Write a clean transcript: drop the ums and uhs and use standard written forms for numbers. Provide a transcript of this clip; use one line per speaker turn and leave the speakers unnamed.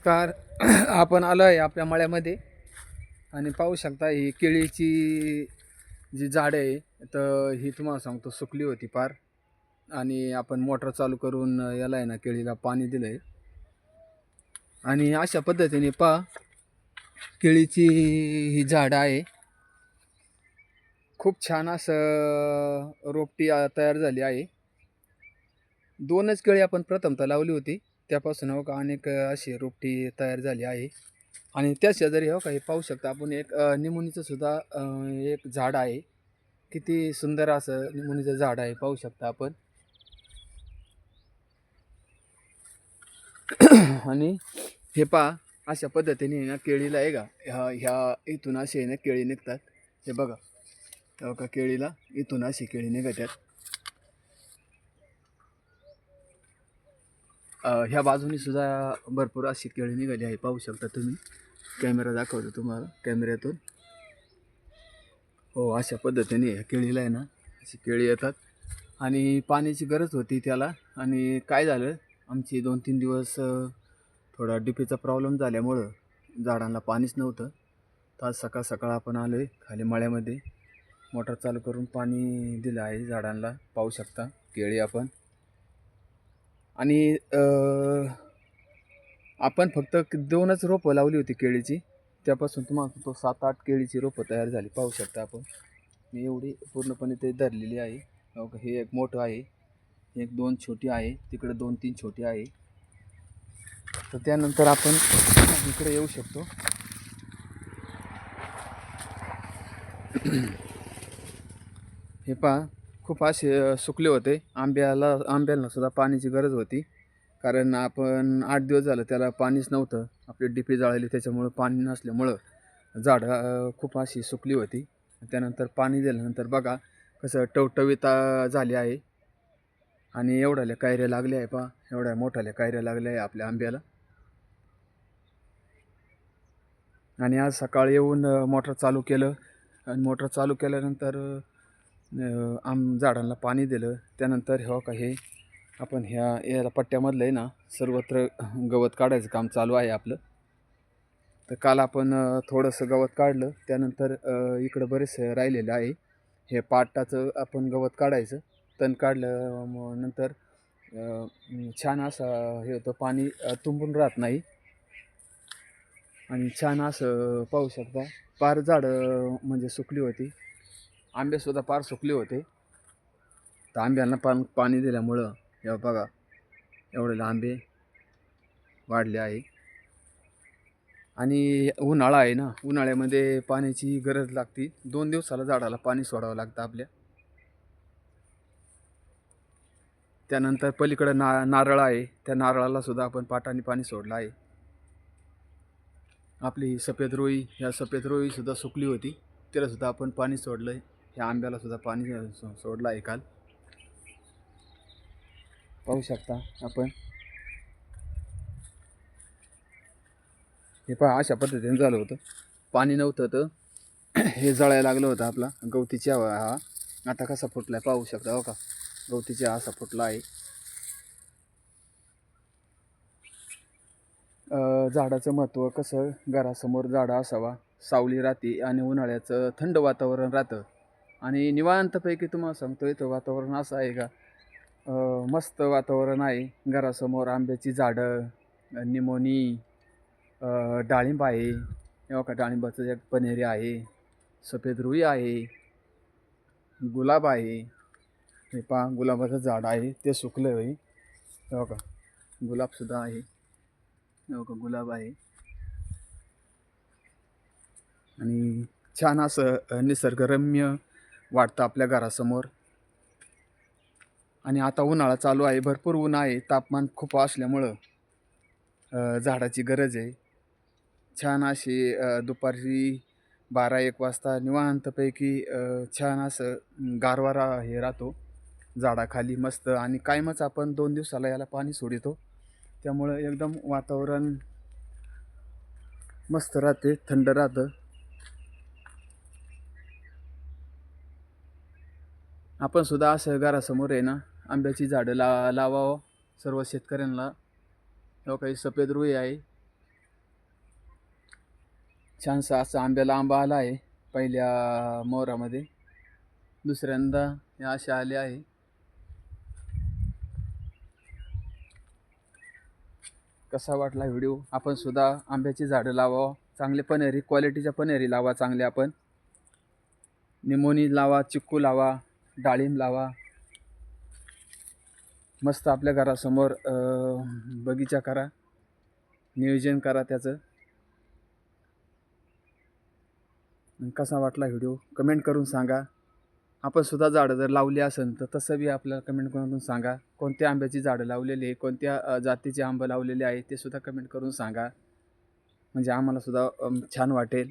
नमस्कार. आपण आलो आहे आपल्या मळ्यामध्ये आणि पाहू शकता ही केळीची जी झाडं आहे, तर ही तुम्हाला सांगतो सुकली होती पार. आणि आपण मोटर चालू करून याला आहे ना केळीला पाणी दिलं आहे. आणि अशा पद्धतीने पहा केळीची ही झाडं आहे, खूप छान असं रोपटी तयार झाली आहे. दोनच केळी आपण प्रथमतः लावली होती, त्यापासून हो का अनेक अशी रोपटी तयार झाली आहे. आणि त्या शेजारी हो का हे पाहू शकता आपण एक निमोनीचं सुद्धा एक झाड आहे. किती सुंदर असं निमोनीचं झाड आहे, पाहू शकता आपण. आणि हे पहा अशा पद्धतीने ना केळीला आहे का ह्या ह्या इथून असे आहे ना केळी निघतात. हे बघा, हो का केळीला इथून अशी केळी निघतात. ह्या बाजूनी सुद्धा भरपूर अशी केळी निघाली आहे, पाहू शकता तुम्ही. कॅमेरा दाखवतो तुम्हाला कॅमेऱ्यातून. हो, अशा पद्धतीने ह्या केळीला आहे ना अशी केळी येतात. आणि पाण्याची गरज होती त्याला. आणि काय झालं, आमची 2-3 दिवस थोडा डीपीचा प्रॉब्लेम झाल्यामुळं झाडांना पाणीच नव्हतं. तर आज सकाळ सकाळ आपण आलो आहे खाली मळ्यामध्ये, मोटर चालू करून पाणी दिलं आहे झाडांना, पाहू शकता केळी आपण. आणि आपण फक्त 2च रोपं लावली होती केळीची, त्यापासून तुम्हाला तो 7-8 केळीची रोपं तयार झाली, पाहू शकता आपण. मी एवढी पूर्णपणे ते धरलेली आहे. हो का, हे एक मोठं आहे, एक 2 छोटी आहे, तिकडे 2-3 छोटी आहे. तर त्यानंतर आपण इकडे येऊ शकतो. हे पहा खूप असे सुकले होते. आंब्याला सुद्धा पाण्याची गरज होती, कारण आपण 8 दिवस झालं त्याला पाणीच नव्हतं. आपली डीपी जळाली, त्याच्यामुळं पाणी नसल्यामुळं झाडं खूप अशी सुकली होती. त्यानंतर पाणी दिल्यानंतर बघा कसं टवटवीत झाली आहे. आणि एवढ्याल्या कायऱ्या लागल्या आहे पहा, एवढ्या मोठ्याल्या कायऱ्या लागल्या आहे आपल्या आंब्याला. आणि आज सकाळी येऊन मोटर चालू केलं. आणि मोटर चालू केल्यानंतर झाडांना पाणी दिलं. त्यानंतर हो का हे आपण या पट्ट्यामधलं आहे ना सर्वत्र गवत काढायचं काम चालू आहे आपलं. तर काल आपण थोडंसं गवत काढलं. त्यानंतर इकडं बरेचसे राहिलेलं आहे. हे पाटाचं आपण गवत काढायचं. तण काढलं नंतर छान असं हे होतं, पाणी तुंबून राहत नाही. आणि छान असं पाहू शकता पार झाडं म्हणजे सुकली होती. आंबेसुद्धा पार सुकले होते. तर आंब्यांना पाणी दिल्यामुळं हे बघा एवढे आंबे वाढले आहे. आणि उन्हाळा आहे ना, उन्हाळ्यामध्ये पाण्याची गरज लागते. 2 दिवसाला झाडाला पाणी सोडावं लागतं आपल्या. त्यानंतर पलीकडं नारळ आहे, त्या नारळाला सुद्धा आपण पाटाने पाणी सोडलं आहे. आपली सफेद रोई, ह्या सफेद रोईसुद्धा सुकली होती, त्यालासुद्धा आपण पाणी सोडलं आहे. ह्या आंब्यालासुद्धा पाणी सोडलं आहे काल, पाहू शकता आपण. हे पहा अशा पद्धतीने झालं होतं. पाणी नव्हतं तर हे जळायला लागलं होतं. आपला गवतीची हवा हा आता कसा फुटला आहे पाहू शकता. हो का, गवतीची असा फुटला आहे. झाडाचं महत्त्व कसं, घरासमोर झाडं असावा, सावली राहते आणि उन्हाळ्याचं थंड वातावरण राहतं. आणि निवांतपैकी तुम्हाला सांगतो इथं वातावरण असं आहे का, मस्त वातावरण आहे. घरासमोर आंब्याची झाडं, निमोनी, डाळिंब आहे, हे बघा डाळिंबाचं एक पनेरी आहे, सफेद रुई आहे, गुलाब आहे. हे पहा गुलाबाचं झाड आहे, ते सुकलं आहे. हे बघा गुलाबसुद्धा आहे, हे बघा गुलाब आहे. आणि छान असं निसर्गरम्य वाटतं आपल्या घरासमोर. आणि आता उन्हाळा चालू आहे, भरपूर ऊन आहे, तापमान खूप असल्यामुळं झाडाची गरज आहे. छान अशी दुपारी 12-1 वाजता निवांतपैकी छान असं गारवारा हे राहतो झाडाखाली मस्त. आणि कायमच आपण 2 दिवसाला याला पाणी सोडितो, त्यामुळं एकदम वातावरण मस्त राहते, थंड राहतं. आपण सुद्धा असं घरासमोर आहे ना आंब्याची झाडं लावावं सर्व शेतकऱ्यांना. हो काही सफेद रुई आहे, छानसा असा आंब्याला आंबा आला आहे पहिल्या मोहरामध्ये. दुसऱ्यांदा या अशा आल्या आहे. कसा वाटला व्हिडिओ? आपण सुद्धा आंब्याची झाडं लावा, चांगले पनेरी क्वालिटीच्या पनेरी लावा चांगले. आपण निमोनी लावा, चिक्कू लावा, डाळिंब लावा. मस्त आपल्या घरासमोर बगीचा करा, नियोजन करा त्याचं. कसा वाटला व्हिडिओ कमेंट करून सांगा. आपण सुद्धा झाडं जर लावली असेल तर तसं बी आपल्याला कमेंट करून सांगा. कोणत्या आंब्याची झाडं लावलेली आहे, कोणत्या जातीचे आंबे लावलेले आहे ते सुद्धा कमेंट करून सांगा. म्हणजे आम्हाला सुद्धा छान वाटेल.